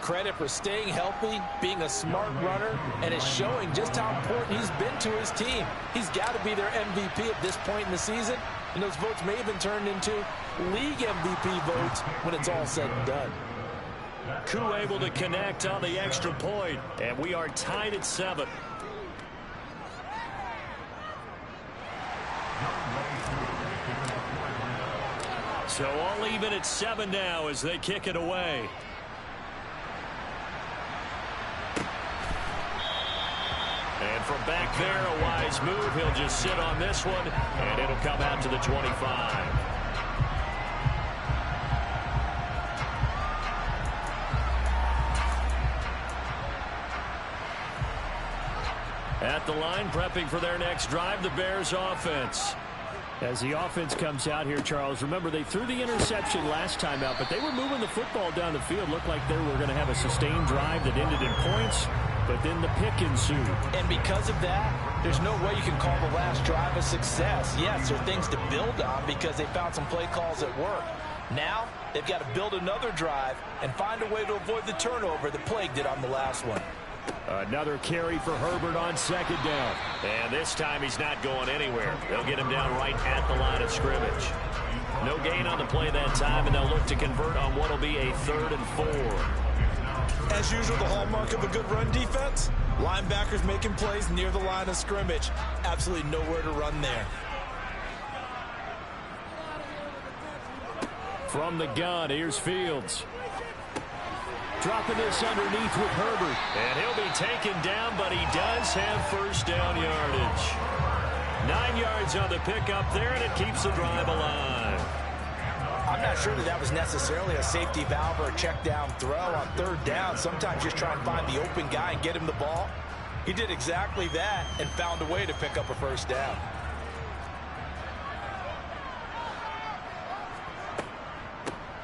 Credit for staying healthy, being a smart runner, and is showing just how important he's been to his team. He's got to be their MVP at this point in the season, and those votes may even turn into league MVP votes when it's all said and done. Koo able to connect on the extra point, and we are tied at 7. So all even at 7 now as they kick it away. And from back there, a wise move. He'll just sit on this one, and it'll come out to the 25. At the line, prepping for their next drive, the Bears offense. As the offense comes out here, Charles, remember they threw the interception last time out, but they were moving the football down the field. Looked like they were going to have a sustained drive that ended in points. But then the pick ensued. And because of that, there's no way you can call the last drive a success. Yes, there are things to build on because they found some play calls that work. Now, they've got to build another drive and find a way to avoid the turnover that plagued it on the last one. Another carry for Herbert on 2nd down. And this time he's not going anywhere. They'll get him down right at the line of scrimmage. No gain on the play that time, and they'll look to convert on what will be a 3rd and 4. As usual, the hallmark of a good run defense, linebackers making plays near the line of scrimmage. Absolutely nowhere to run there. From the gun, here's Fields. Dropping this underneath with Herbert. And he'll be taken down, but he does have 1st down yardage. 9 yards on the pickup there, and it keeps the drive alive. I'm not sure that was necessarily a safety valve or a check down throw on 3rd down. Sometimes just try and find the open guy and get him the ball. He did exactly that and found a way to pick up a 1st down.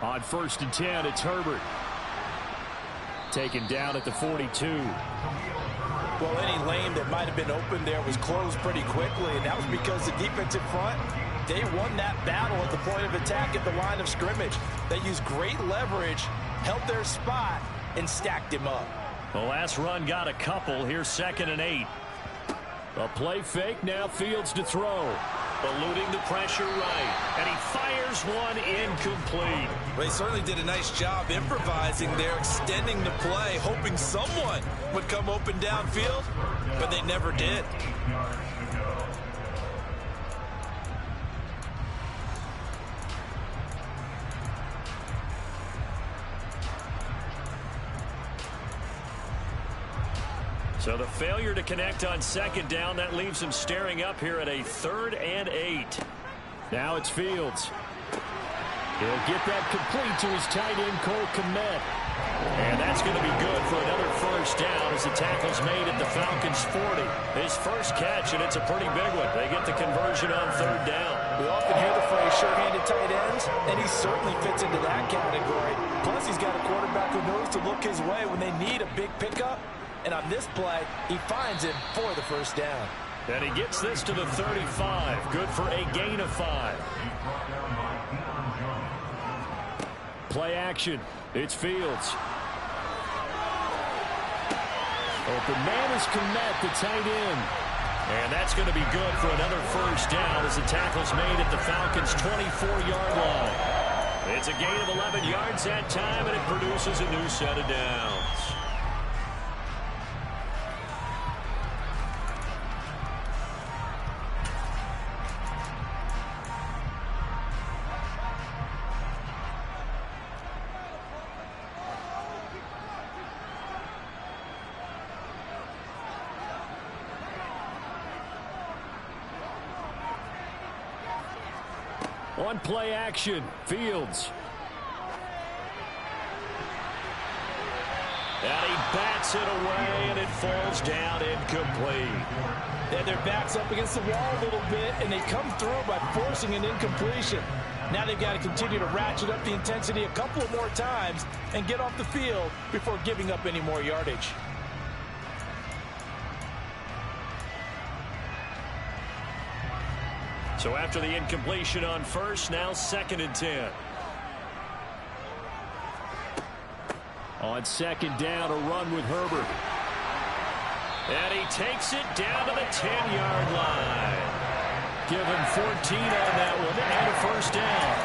On 1st and 10, it's Herbert. Taken down at the 42. Well, any lane that might have been open there was closed pretty quickly, and that was because the defensive front, they won that battle at the point of attack at the line of scrimmage. They used great leverage, held their spot, and stacked him up. The last run got a couple. Here's 2nd and 8. A play fake, now Fields to throw. Eluding the pressure right. And he fires one incomplete. Well, he certainly did a nice job improvising there, extending the play, hoping someone would come open downfield, but they never did. So the failure to connect on 2nd down, that leaves him staring up here at a 3rd and 8. Now it's Fields. He'll get that complete to his tight end, Cole Kmet. And that's going to be good for another 1st down as the tackle's made at the Falcons' 40. His first catch, and it's a pretty big one. They get the conversion on 3rd down. We often hear the phrase sure-handed tight ends, and he certainly fits into that category. Plus, he's got a quarterback who knows to look his way when they need a big pickup. And on this play, he finds him for the 1st down. And he gets this to the 35. Good for a gain of 5. Play action. It's Fields. Open man is Kmet, the tight end. And that's going to be good for another 1st down as the tackle's made at the Falcons' 24-yard line. It's a gain of 11 yards that time, and it produces a new set of downs. On play action, Fields. And he bats it away, and it falls down incomplete. And their back's up against the wall a little bit, and they come through by forcing an incompletion. Now they've got to continue to ratchet up the intensity a couple of more times and get off the field before giving up any more yardage. So after the incompletion on 1st, now 2nd and 10. On second down, a run with Herbert. And he takes it down to the 10-yard line. Give him 14 on that one and a first down.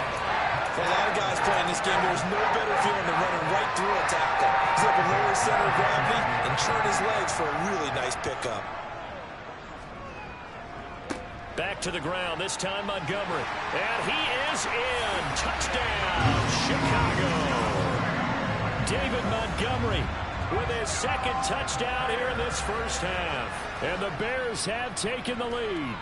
For a lot of guys playing this game, there's no better feeling than running right through a tackle. He's able to lower his center of gravity and turn his legs for a really nice pickup. Back to the ground, this time Montgomery. And he is in. Touchdown, Chicago. David Montgomery with his second touchdown here in this first half. And the Bears have taken the lead.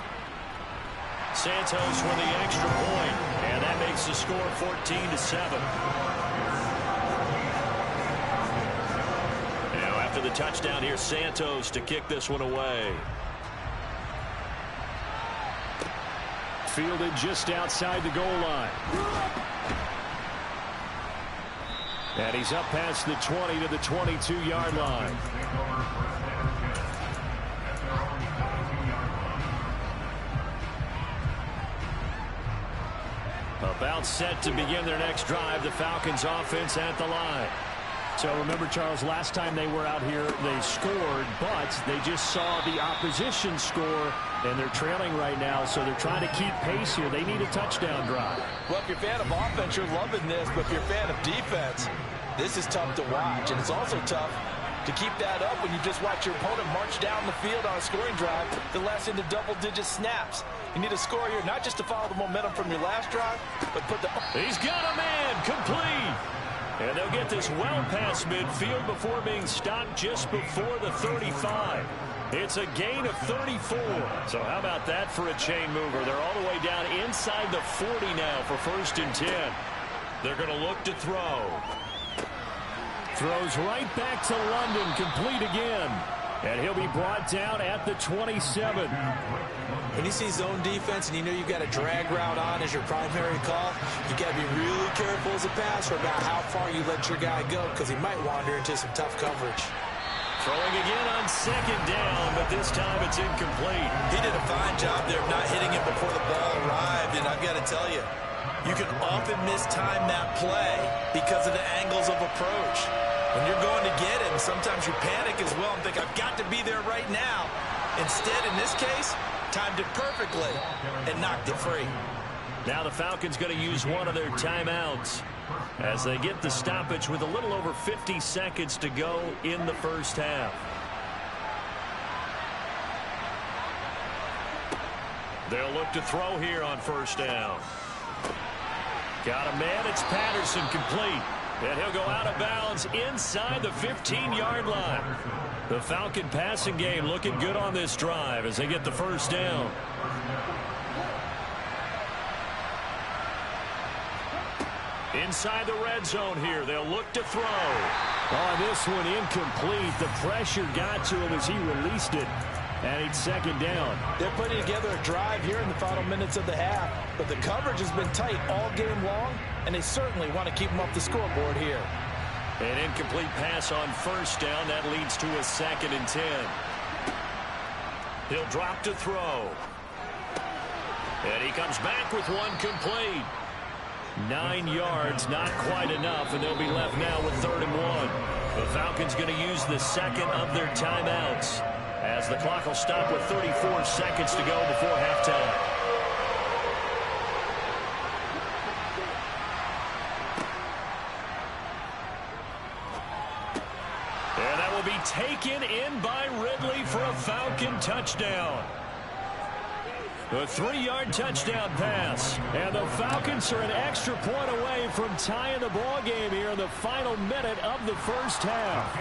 Santos with the extra point, and that makes the score 14-7. Now after the touchdown here, Santos to kick this one away. Fielded just outside the goal line. And he's up past the 20 to the 22-yard line. About set to begin their next drive, the Falcons offense at the line. So remember, Charles, last time they were out here, they scored, but they just saw the opposition score, and they're trailing right now, so they're trying to keep pace here. They need a touchdown drive. Well, if you're a fan of offense, you're loving this, but if you're a fan of defense, this is tough to watch, and it's also tough to keep that up when you just watch your opponent march down the field on a scoring drive that lasts into double-digit snaps. You need a score here, not just to follow the momentum from your last drive, but put the... He's got a man, complete. And they'll get this well past midfield before being stopped just before the 35. It's a gain of 34. So how about that for a chain mover? They're all the way down inside the 40 now for 1st and 10. They're going to look to throw. Throws right back to London, complete again. And he'll be brought down at the 27. When you see zone defense and you know you've got a drag route on as your primary call, you got to be really careful as a passer about how far you let your guy go, because he might wander into some tough coverage. Throwing again on second down, but this time it's incomplete. He did a fine job there of not hitting him before the ball arrived, and I've got to tell you, you can often mistime that play because of the angles of approach. When you're going to get him, sometimes you panic as well and think, I've got to be there right now. Instead, in this case, timed it perfectly and knocked it free. Now the Falcons going to use one of their timeouts as they get the stoppage with a little over 50 seconds to go in the first half. They'll look to throw here on 1st down. Got a man, it's Patterson, complete. And he'll go out of bounds inside the 15-yard line. The Falcon passing game looking good on this drive as they get the 1st down. Inside the red zone here, they'll look to throw. On this one, incomplete. The pressure got to him as he released it. And it's 2nd down. They're putting together a drive here in the final minutes of the half, but the coverage has been tight all game long, and they certainly want to keep them off the scoreboard here. An incomplete pass on 1st down. That leads to a 2nd and 10. He'll drop to throw. And he comes back with one complete. 9 yards, not quite enough, and they'll be left now with 3rd and 1. The Falcons going to use the second of their timeouts, as the clock will stop with 34 seconds to go before halftime. And that will be taken in by Ridley for a Falcon touchdown. A 3-yard touchdown pass. And the Falcons are an extra point away from tying the ball game here in the final minute of the first half.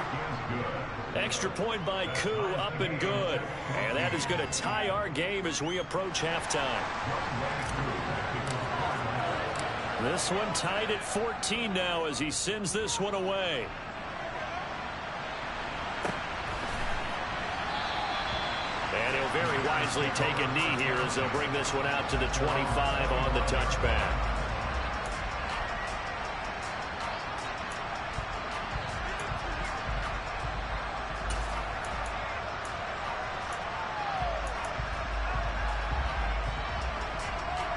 Extra point by Koo, up and good. And that is going to tie our game as we approach halftime. This one tied at 14 now as he sends this one away. And he'll very wisely take a knee here as they'll bring this one out to the 25 on the touchback.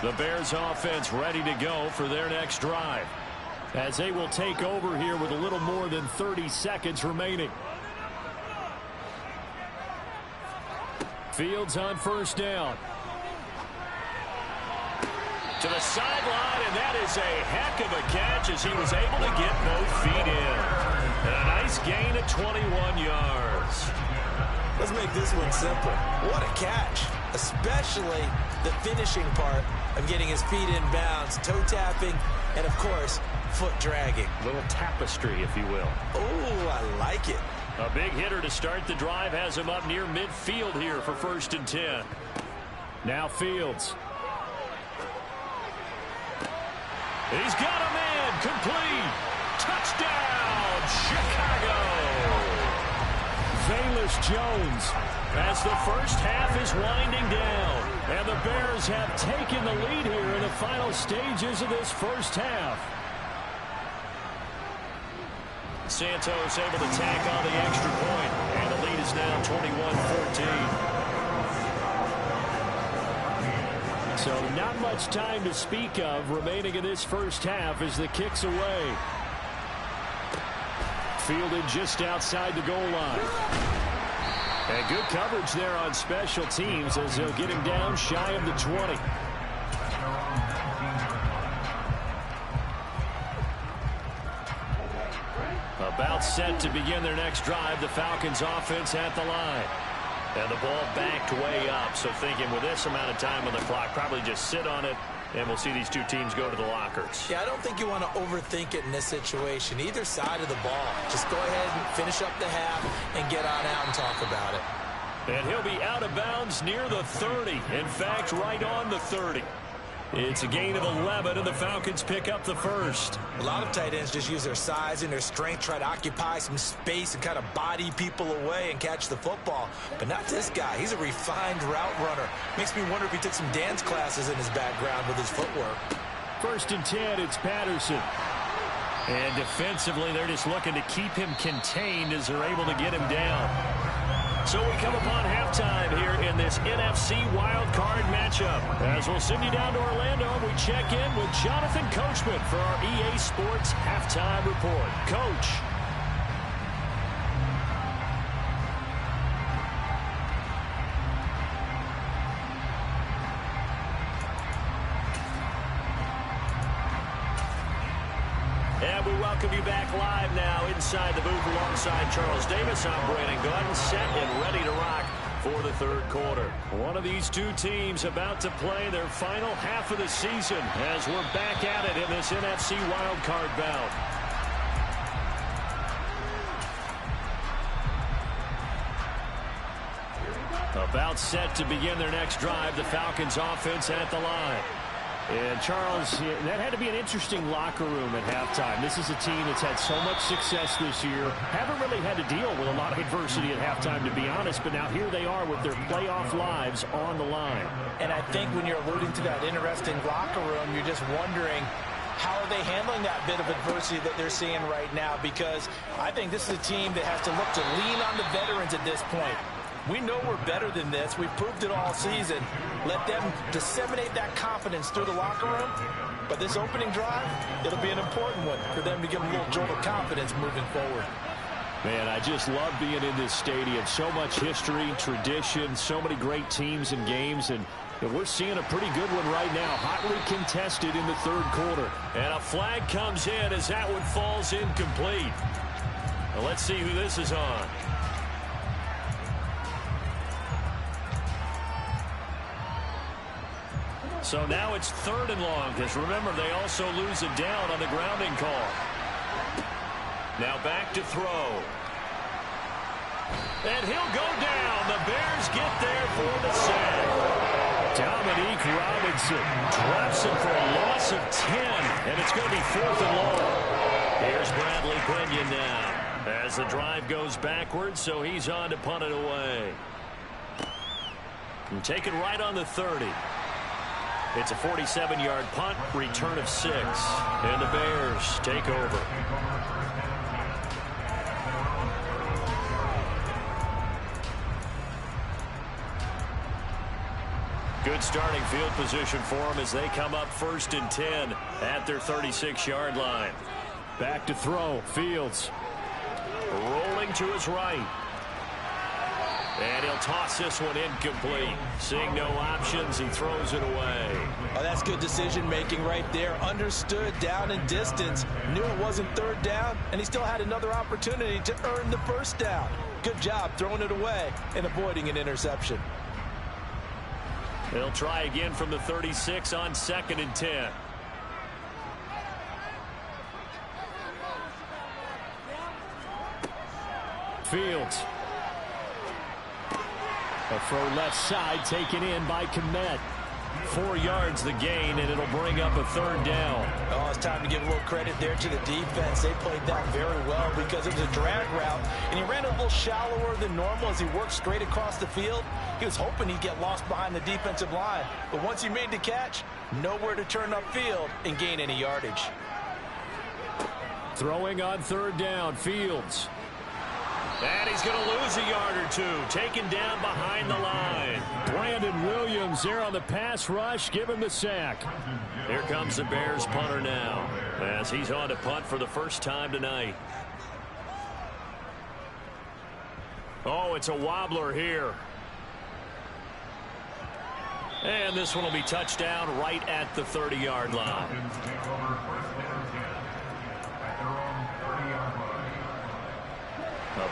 The Bears offense ready to go for their next drive. as they will take over here with a little more than 30 seconds remaining. Fields on first down. To the sideline, and that is a heck of a catch as he was able to get both feet in. And a nice gain of 21 yards. Let's make this one simple. What a catch, especially the finishing part of getting his feet in bounds, toe tapping, and of course, foot dragging. A little tapestry, if you will. Oh, I like it. A big hitter to start the drive has him up near midfield here for 1st and 10. Now Fields. He's got a man complete. Touchdown, Chicago. Velus Jones, as the first half is winding down. And the Bears have taken the lead here in the final stages of this first half. Santos able to tack on the extra point. And the lead is now 21-14. So not much time to speak of remaining in this first half as the kick's away. Fielded just outside the goal line. And good coverage there on special teams as they'll get him down shy of the 20. About set to begin their next drive. The Falcons offense at the line. And the ball backed way up. So thinking with this amount of time on the clock, probably just sit on it. And we'll see these two teams go to the lockers. Yeah, I don't think you want to overthink it in this situation. Either side of the ball. Just go ahead and finish up the half and get on out and talk about it. And he'll be out of bounds near the 30. In fact, right on the 30. It's a gain of 11, and the Falcons pick up the first. A lot of tight ends just use their size and their strength, try to occupy some space and kind of body people away and catch the football. But not this guy. He's a refined route runner. Makes me wonder if he took some dance classes in his background with his footwork. 1st and 10, it's Patterson. And defensively, they're just looking to keep him contained as they're able to get him down. So we come upon halftime here in this NFC Wild Card matchup. As we'll send you down to Orlando, we check in with Jonathan Coachman for our EA Sports Halftime Report. Coach. And we welcome you back live now inside the booth alongside Charles Davis. I'm Brandon Gordon, set and ready to rock for the third quarter. One of these two teams about to play their final half of the season as we're back at it in this NFC wildcard bout. About set to begin their next drive, the Falcons offense at the line. And, Charles, that had to be an interesting locker room at halftime. This is a team that's had so much success this year. Haven't really had to deal with a lot of adversity at halftime, to be honest. But now here they are with their playoff lives on the line. And I think when you're alluding to that interesting locker room, you're just wondering, how are they handling that bit of adversity that they're seeing right now? Because I think this is a team that has to look to lean on the veterans at this point. We know we're better than this. We've proved it all season. Let them disseminate that confidence through the locker room. But this opening drive, it'll be an important one for them to give them a little jolt of confidence moving forward. Man, I just love being in this stadium. So much history, tradition, so many great teams and games. And we're seeing a pretty good one right now. Hotly contested in the third quarter. And a flag comes in as that one falls incomplete. Well, let's see who this is on. So now it's 3rd and long, because remember, they also lose it down on the grounding call. Now back to throw. And he'll go down. The Bears get there for the sack. Dominique Robinson Drops him for a loss of 10, and it's going to be 4th and long. Here's Bradley Pinion now as the drive goes backwards, so he's on to punt it away. And take it right on the 30. It's a 47-yard punt, return of 6, and the Bears take over. Good starting field position for them as they come up 1st and 10 at their 36-yard line. Back to throw. Fields. Rolling to his right. And he'll toss this one incomplete. Seeing no options, he throws it away. Oh, that's good decision-making right there. Understood down and distance. Knew it wasn't third down, and he still had another opportunity to earn the first down. Good job throwing it away and avoiding an interception. They'll try again from the 36 on 2nd and 10. Fields. A throw left side taken in by Kmet. 4 yards the gain, and it'll bring up a 3rd down. Oh, it's time to give a little credit there to the defense. They played that very well because it was a drag route, and he ran a little shallower than normal as he worked straight across the field. He was hoping he'd get lost behind the defensive line, but once he made the catch, nowhere to turn upfield and gain any yardage. Throwing on 3rd down, Fields. And he's going to lose a yard or two. Taken down behind the line. Brandon Williams there on the pass rush. Give him the sack. Here comes the Bears punter now, as he's on to punt for the first time tonight. Oh, it's a wobbler here. And this one will be touchdown right at the 30-yard line.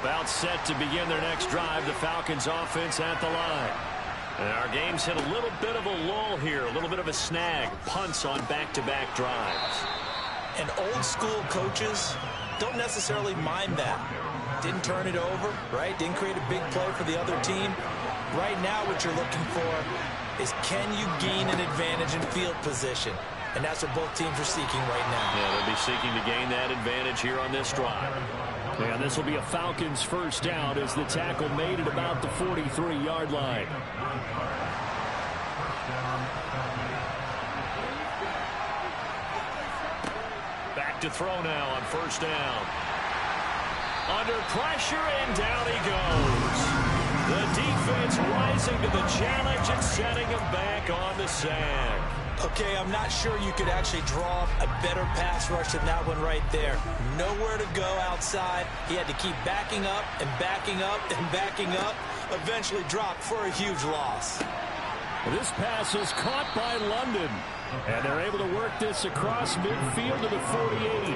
About set to begin their next drive, the Falcons offense at the line. And our game's hit a little bit of a lull here, a little bit of a snag. Punts on back-to-back drives. And old school coaches don't necessarily mind that. Didn't turn it over, right? Didn't create a big play for the other team. Right now what you're looking for is, can you gain an advantage in field position? And that's what both teams are seeking right now. Yeah, they'll be seeking to gain that advantage here on this drive. And this will be a Falcons first down as the tackle made at about the 43-yard line. Back to throw now on first down. Under pressure, and down he goes. The defense rising to the challenge and setting him back on the sack. Okay, I'm not sure you could actually draw a better pass rush than that one right there. Nowhere to go outside. He had to keep backing up and backing up and backing up. Eventually dropped for a huge loss. This pass is caught by London. And they're able to work this across midfield to the 48.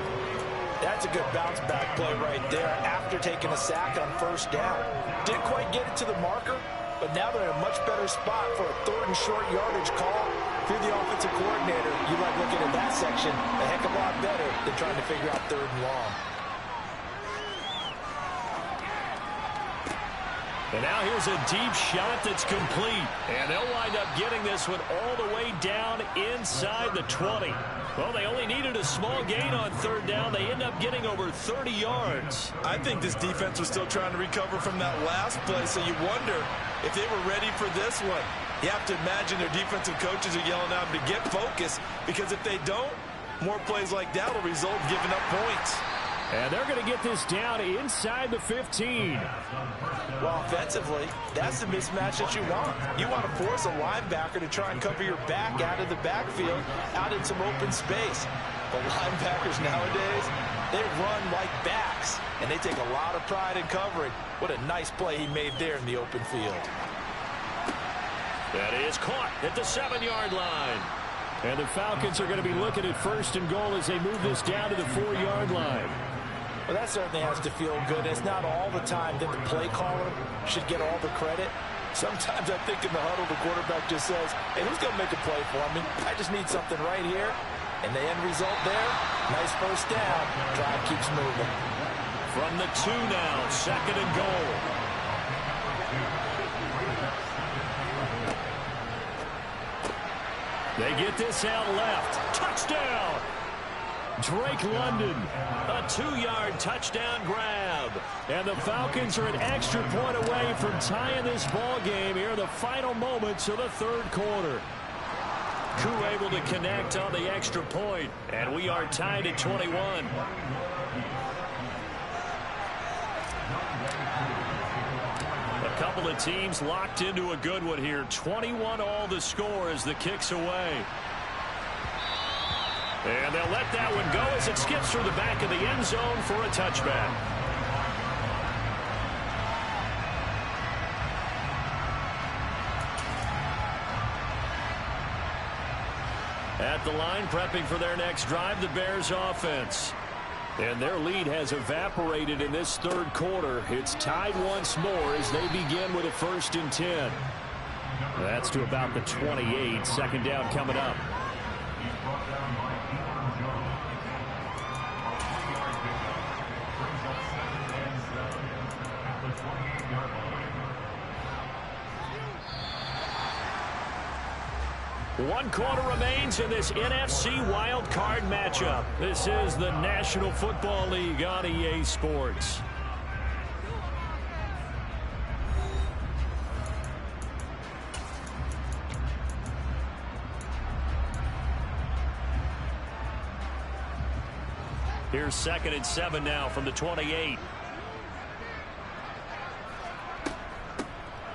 That's a good bounce back play right there after taking a sack on first down. Didn't quite get it to the marker, but now they're in a much better spot for a 3rd and short yardage call. If you're the offensive coordinator, you like looking at that section a heck of a lot better than trying to figure out 3rd and long. And now here's a deep shot that's complete. And they'll wind up getting this one all the way down inside the 20. Well, they only needed a small gain on 3rd down. They end up getting over 30 yards. I think this defense was still trying to recover from that last play, so you wonder if they were ready for this one. You have to imagine their defensive coaches are yelling at them to get focused, because if they don't, more plays like that will result in giving up points. And they're going to get this down inside the 15. Well, offensively, that's the mismatch that you want. You want to force a linebacker to try and cover your back out of the backfield, out in some open space. But linebackers nowadays, they run like backs, and they take a lot of pride in covering. What a nice play he made there in the open field. That is caught at the 7-yard line. And the Falcons are going to be looking at 1st and goal as they move this down to the 4-yard line. Well, that certainly has to feel good. It's not all the time that the play caller should get all the credit. Sometimes I think in the huddle, the quarterback just says, hey, who's going to make a play for me? I just need something right here. And the end result there, nice first down. Drive keeps moving. From the 2 now, 2nd and goal. They get this out left. Touchdown! Drake London. A 2-yard touchdown grab. And the Falcons are an extra point away from tying this ball game here in the final moments of the 3rd quarter. Koo able to connect on the extra point, and we are tied at 21. A couple of teams locked into a good one here. 21 all the score as the kick's away. And they'll let that one go as it skips through the back of the end zone for a touchback. At the line, prepping for their next drive, the Bears offense. And their lead has evaporated in this third quarter. It's tied once more as they begin with a 1st and 10. That's to about the 28. Second down coming up. One quarter remains in this NFC wild card matchup. This is the National Football League on EA Sports. Here's 2nd and 7 now from the 28.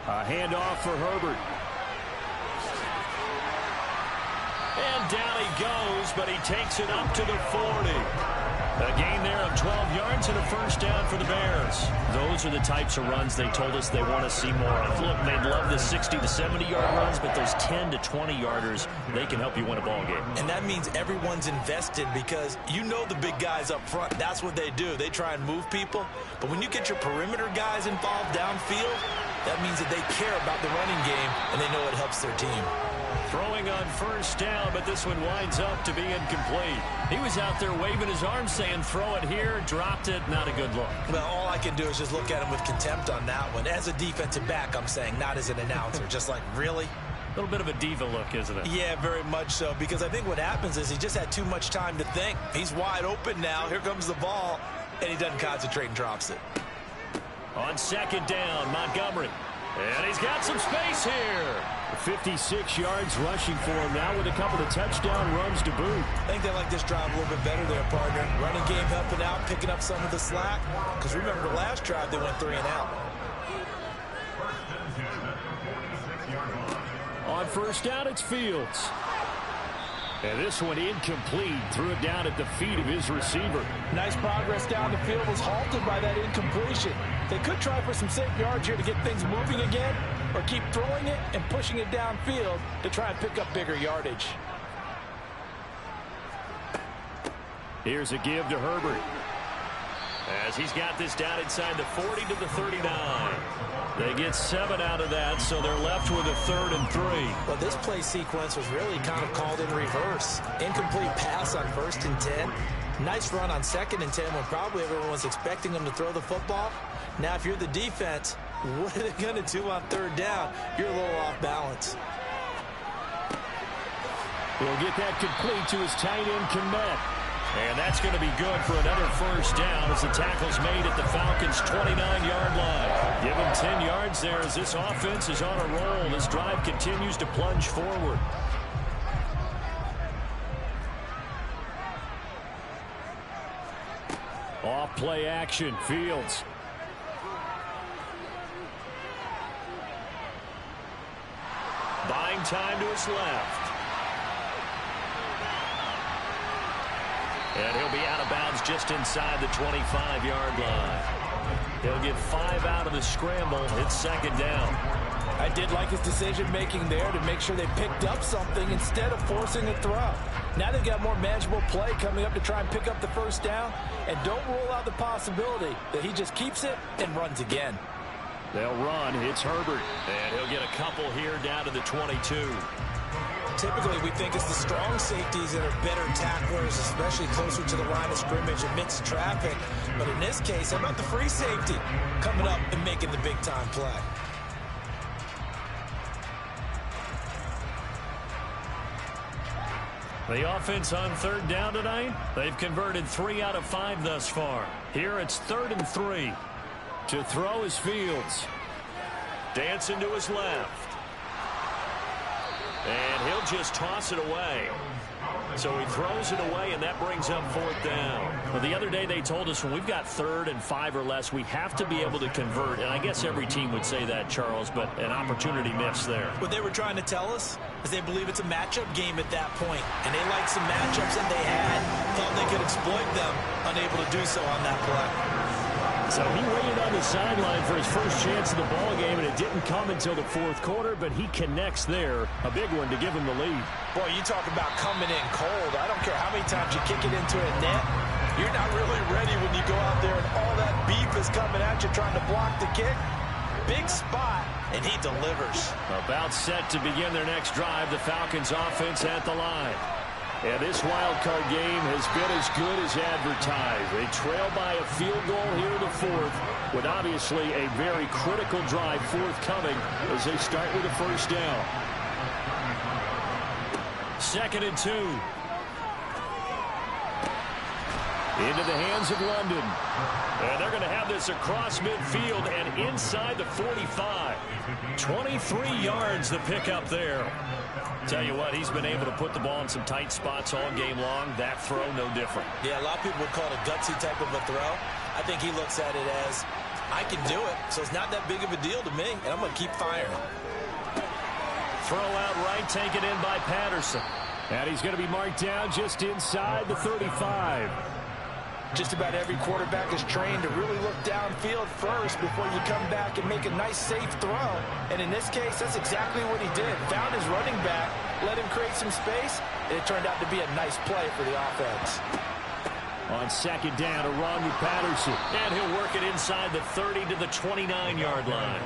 A handoff for Herbert. And down he goes, but he takes it up to the 40. A gain there of 12 yards and a 1st down for the Bears. Those are the types of runs they told us they want to see more of. Look, they'd love the 60 to 70-yard runs, but those 10 to 20-yarders, they can help you win a ball game. And that means everyone's invested because you know the big guys up front. That's what they do. They try and move people. But when you get your perimeter guys involved downfield, that means that they care about the running game, and they know it helps their team. Throwing on 1st down, but this one winds up to be incomplete. He was out there waving his arms saying, throw it here, dropped it, not a good look. Well, all I can do is just look at him with contempt on that one. As a defensive back, I'm saying, not as an announcer. Just like, really? A little bit of a diva look, isn't it? Yeah, very much so, because I think what happens is he just had too much time to think. He's wide open now. Here comes the ball, and he doesn't concentrate and drops it. On 2nd down, Montgomery. And he's got some space here. 56 yards rushing for him now with a couple of touchdown runs to boot. I think they like this drive a little bit better there, partner. Running game helping out, picking up some of the slack. Because remember, the last drive they went 3 and out. On 1st down, it's Fields. And this one incomplete. Threw it down at the feet of his receiver. Nice progress down the field was halted by that incompletion. They could try for some safe yards here to get things moving again, or keep throwing it and pushing it downfield to try and pick up bigger yardage. Here's a give to Herbert. As he's got this down inside the 40 to the 39. They get 7 out of that, so they're left with a 3rd and 3. Well, this play sequence was really kind of called in reverse. Incomplete pass on 1st and 10. Nice run on 2nd and 10 when probably everyone was expecting them to throw the football. Now, if you're the defense, what are they going to do on 3rd down? You're a little off balance. He'll get that complete to his tight end, Kmet. And that's going to be good for another 1st down as the tackle's made at the Falcons' 29-yard line. Give him 10 yards there as this offense is on a roll. This drive continues to plunge forward. Off play action, Fields. Buying time to his left. And he'll be out of bounds just inside the 25-yard line. He'll get 5 out of the scramble. It's 2nd down. I did like his decision-making there to make sure they picked up something instead of forcing a throw. Now they've got more manageable play coming up to try and pick up the 1st down. And don't rule out the possibility that he just keeps it and runs again. They'll run. It's Herbert. And he'll get a couple here down to the 22. Typically, we think it's the strong safeties that are better tacklers, especially closer to the line of scrimmage amidst traffic. But in this case, how about the free safety coming up and making the big-time play? The offense on 3rd down tonight, they've converted 3 out of 5 thus far. Here it's 3rd and 3. To throw is Fields. Dancing to his left. And he'll just toss it away. So he throws it away, and that brings up 4th down. Well, the other day they told us when we've got 3rd and 5 or less, we have to be able to convert. And I guess every team would say that, Charles, but an opportunity missed there. What they were trying to tell us is they believe it's a matchup game at that point. And they liked some matchups that they had, thought they could exploit them, unable to do so on that play. So he waited on the sideline for his first chance of the ball game, and it didn't come until the 4th quarter, but he connects there. A big one to give him the lead. Boy, you talk about coming in cold. I don't care how many times you kick it into a net. You're not really ready when you go out there and all that beef is coming at you trying to block the kick. Big spot, and he delivers. About set to begin their next drive, the Falcons offense at the line. And this wild card game has been as good as advertised. They trail by a field goal here in the 4th, with obviously a very critical drive forthcoming as they start with a first down. 2nd and 2. Into the hands of London. And they're going to have this across midfield and inside the 45. 23 yards the pickup there. Tell you what, he's been able to put the ball in some tight spots all game long. That throw, no different. Yeah, a lot of people would call it a gutsy type of a throw. I think he looks at it as, I can do it, so it's not that big of a deal to me, and I'm going to keep firing. Throw out right, taken in by Patterson. And he's going to be marked down just inside the 35. Just about every quarterback is trained to really look downfield first before you come back and make a nice, safe throw. And in this case, that's exactly what he did. Found his running back, let him create some space, and it turned out to be a nice play for the offense. On 2nd down, a run with Patterson. And he'll work it inside the 30 to the 29-yard line.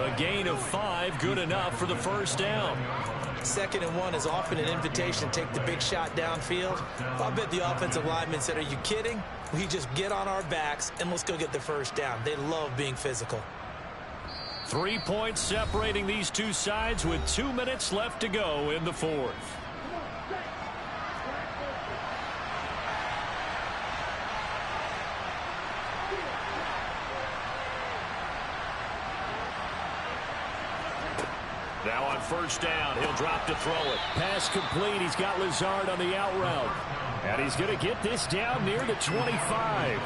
A gain of 5, good enough for the first down. 2nd and 1 is often an invitation to take the big shot downfield. I bet the offensive lineman said, are you kidding? We just get on our backs and let's go get the first down. They love being physical. 3 points separating these two sides with 2 minutes left to go in the 4th. Now on first down, he'll drop to throw it. Pass complete. He's got Lazard on the out route. And he's going to get this down near the 25.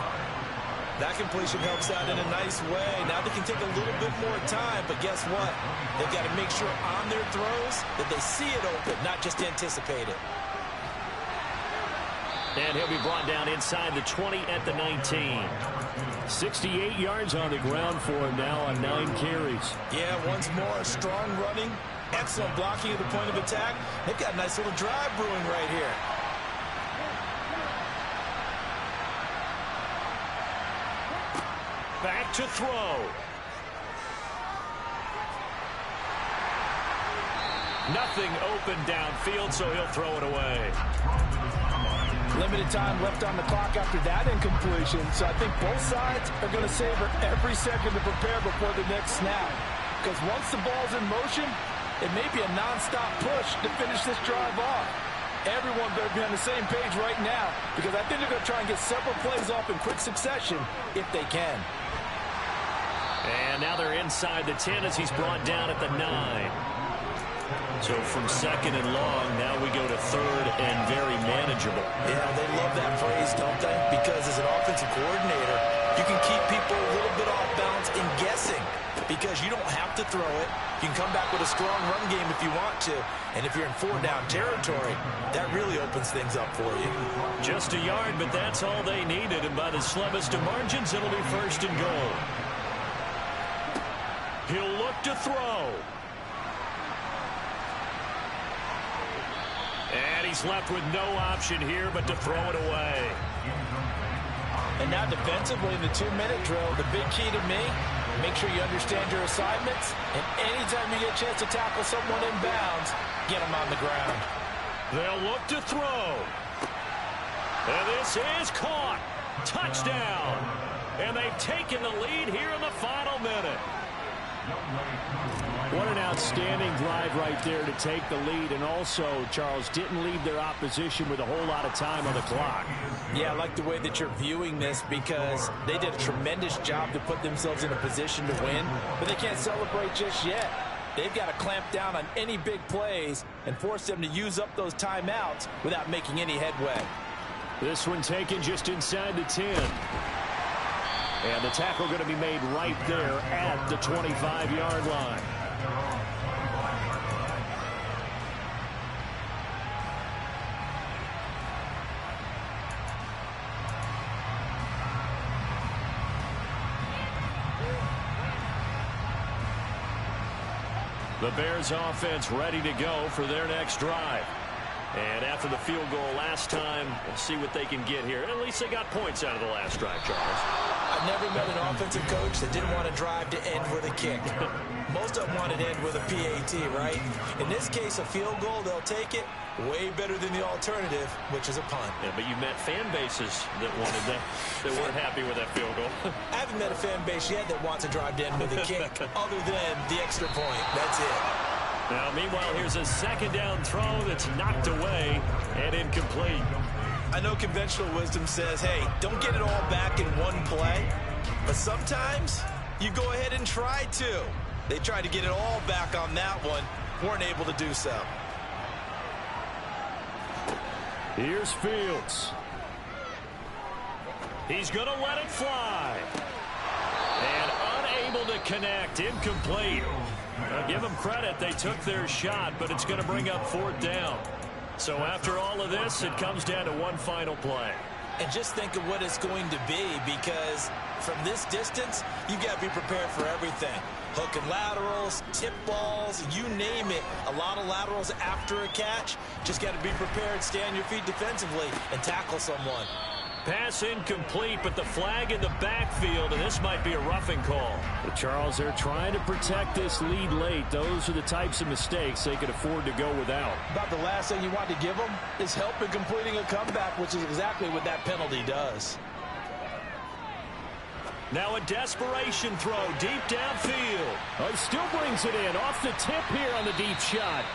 That completion helps out in a nice way. Now they can take a little bit more time, but guess what? They've got to make sure on their throws that they see it open, not just anticipate it. And he'll be brought down inside the 20 at the 19. 68 yards on the ground for him now on 9 carries. Yeah, once more, strong running, excellent blocking at the point of attack. They've got a nice little drive brewing right here. Back to throw. Nothing open downfield, so he'll throw it away. Limited time left on the clock after that incompletion, so I think both sides are going to savor every second to prepare before the next snap. Because once the ball's in motion, it may be a nonstop push to finish this drive off. Everyone better be on the same page right now, because I think they're going to try and get several plays off in quick succession if they can. And now they're inside the 10 as he's brought down at the 9. So from 2nd and long, now we go to 3rd and very manageable. Yeah, they love that phrase, don't they? Because as an offensive coordinator, you can keep people a little bit off balance and guessing because you don't have to throw it. You can come back with a strong run game if you want to. And if you're in 4-down territory, that really opens things up for you. Just a yard, but that's all they needed. And by the slimmest of margins, it'll be 1st and goal. He'll look to throw. And he's left with no option here but to throw it away. And now defensively in the 2-minute drill, the big key to me, make sure you understand your assignments. And anytime you get a chance to tackle someone in bounds, get them on the ground. They'll look to throw. And this is caught. Touchdown. And they've taken the lead here in the final minute. What an outstanding drive right there to take the lead. And also, Charles, didn't leave their opposition with a whole lot of time on the clock. Yeah, I like the way that you're viewing this because they did a tremendous job to put themselves in a position to win, but they can't celebrate just yet. They've got to clamp down on any big plays and force them to use up those timeouts without making any headway. This one taken just inside the 10. And the tackle going to be made right there at the 25-yard line. The Bears offense ready to go for their next drive. And after the field goal last time, we'll see what they can get here. At least they got points out of the last drive, Charles. I've never met an offensive coach that didn't want to drive to end with a kick. Most of them want to end with a PAT, right? In this case, a field goal, they'll take it. Way better than the alternative, which is a punt. Yeah, but you met fan bases that wanted that, that weren't happy with that field goal. I haven't met a fan base yet that wants to drive to end with a kick other than the extra point. That's it. Now, meanwhile, here's a second down throw that's knocked away and incomplete. I know conventional wisdom says, hey, don't get it all back in one play. But sometimes you go ahead and try to. They tried to get it all back on that one. Weren't able to do so. Here's Fields. He's going to let it fly. And unable to connect. Incomplete. Now, give them credit. They took their shot, but it's going to bring up fourth down. So after all of this, it comes down to one final play. And just think of what it's going to be, because from this distance, you've got to be prepared for everything. Hook and laterals, tip balls, you name it. A lot of laterals after a catch. Just got to be prepared, stay on your feet defensively, and tackle someone. Pass incomplete, but the flag in the backfield, and this might be a roughing call. But Charles, they're trying to protect this lead late. Those are the types of mistakes they could afford to go without. About the last thing you want to give them is help in completing a comeback, which is exactly what that penalty does. Now a desperation throw deep downfield. Oh, he still brings it in off the tip here on the deep shot.